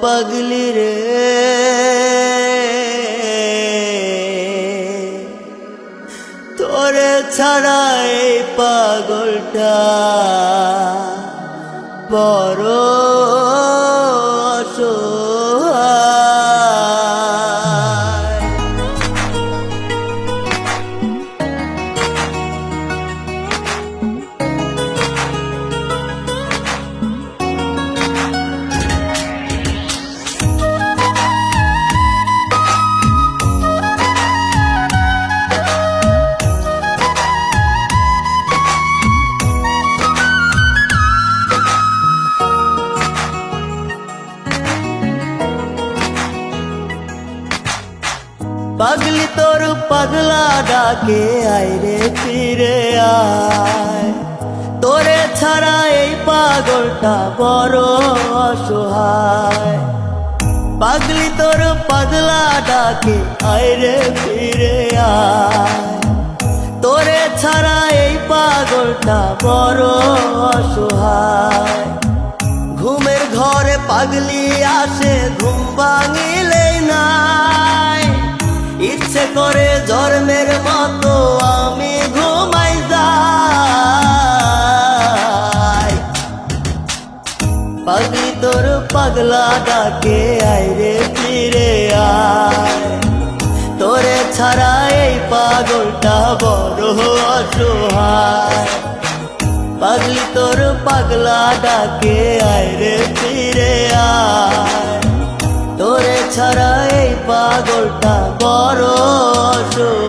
পাগলি রে তোরে ছাড়া এই পাগলটা বড় অসহায়। পাগলি তোর পাগলা ডাকে আয় রে ফিরে আয়, তোরে ছাড়া এই পাগলটা বড় অসহায়। পাগলি তোর পাগলা ডাকে আয় রে ফিরে আয়, তোরে ছাড়া এই পাগলটা বড় অসহায়। ঘুমের ঘরে পাগলি আসে ঘুম ভাঙিলেই নাই, ইচ্ছে করে জন্মের মতো আমি ঘুমাই যাই। পাগলি তোর পাগলা ডাকে আয় রে ফিরে আয়, তোরে ছাড়া এই পাগলটা বড় অসহায়। পাগলি তোর পাগলা ডাকে আয় রে ফিরে আয়, তোরে ছাড়া এই পাগলটা বড় অসহায়।